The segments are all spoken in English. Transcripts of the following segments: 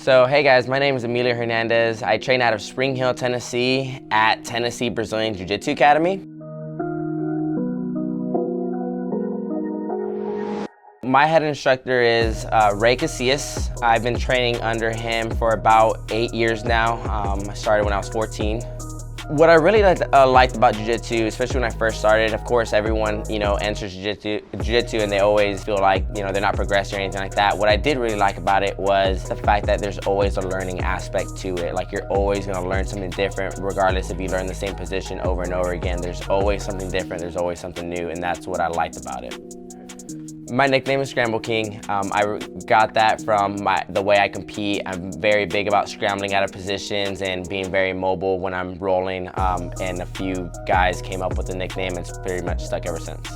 So hey guys, my name is Emilio Hernandez. I train out of Spring Hill, Tennessee at Tennessee Brazilian Jiu-Jitsu Academy. My head instructor is Ray Casillas. I've been training under him for about 8 years now. I started when I was 14. What I really liked about Jiu-Jitsu, especially when I first started, of course everyone enters Jiu-Jitsu and they always feel like they're not progressing or anything like that. What I did really like about it was the fact that there's always a learning aspect to it. Like you're always going to learn something different regardless if you learn the same position over and over again. There's always something different, there's always something new, and that's what I liked about it. My nickname is Scramble King. I got that from the way I compete. I'm very big about scrambling out of positions and being very mobile when I'm rolling, and a few guys came up with the nickname and it's pretty much stuck ever since.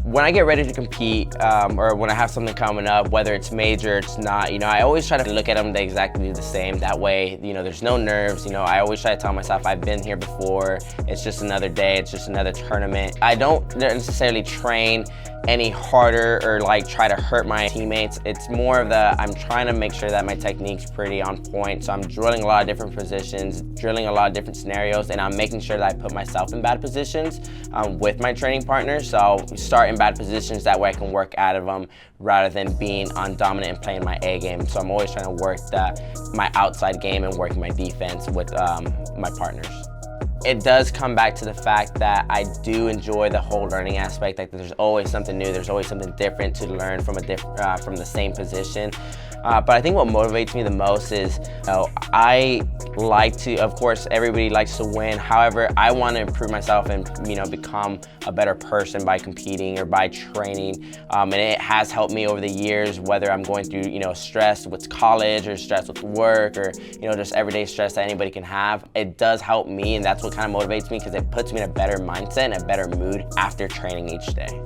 When I get ready to compete, or when I have something coming up, whether it's major, it's not, I always try to look at them exactly the same. That way, there's no nerves. I always try to tell myself I've been here before. It's just another day. It's just another tournament. I don't necessarily train any harder or try to hurt my teammates. It's more of I'm trying to make sure that my technique's pretty on point. So I'm drilling a lot of different positions, drilling a lot of different scenarios, and I'm making sure that I put myself in bad positions with my training partners. So I'll start in bad positions, that way I can work out of them rather than being undominant and playing my A game. So I'm always trying to work my outside game and working my defense with my partners. It does come back to the fact that I do enjoy the whole learning aspect. Like there's always something new, there's always something different to learn from from the same position. But I think what motivates me the most is, I like to, of course, everybody likes to win. However, I want to improve myself and, become a better person by competing or by training. And it has helped me over the years, whether I'm going through, stress with college or stress with work or, just everyday stress that anybody can have. It does help me, and that's what kind of motivates me because it puts me in a better mindset and a better mood after training each day.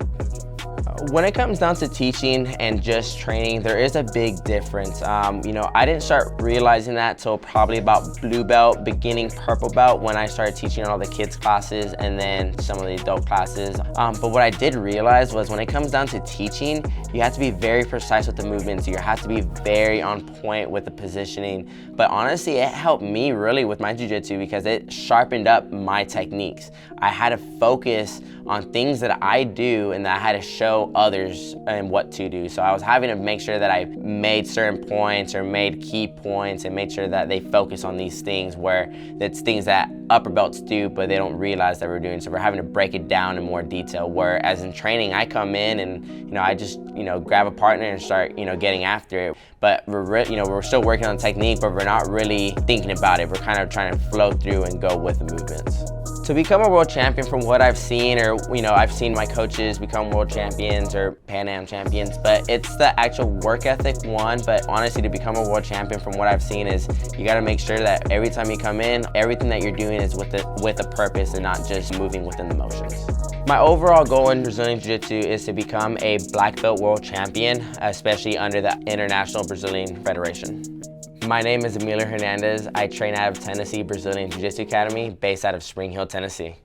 When it comes down to teaching and just training, there is a big difference. I didn't start realizing that till probably about blue belt, beginning purple belt, when I started teaching all the kids classes and then some of the adult classes. But what I did realize was when it comes down to teaching, you have to be very precise with the movements. You have to be very on point with the positioning. But honestly, it helped me really with my jiu-jitsu because it sharpened up my techniques. I had to focus on things that I do and that I had to show others and what to do. So I was having to make sure that I made certain points or made key points and made sure that they focus on these things where it's things that upper belts do but they don't realize that we're doing. So we're having to break it down in more detail, whereas in training I come in and I just grab a partner and start getting after it. But we're still working on technique, but we're not really thinking about it. We're kind of trying to flow through and go with the movements. To become a world champion, from what I've seen, or I've seen my coaches become world champions or Pan Am champions, but it's the actual work ethic one. But honestly, to become a world champion, from what I've seen, is you got to make sure that every time you come in, everything that you're doing is with a purpose and not just moving within the motions. My overall goal in Brazilian Jiu-Jitsu is to become a black belt world champion, especially under the International Brazilian Federation. My name is Emilio Hernandez. I train out of Tennessee Brazilian Jiu-Jitsu Academy, based out of Spring Hill, Tennessee.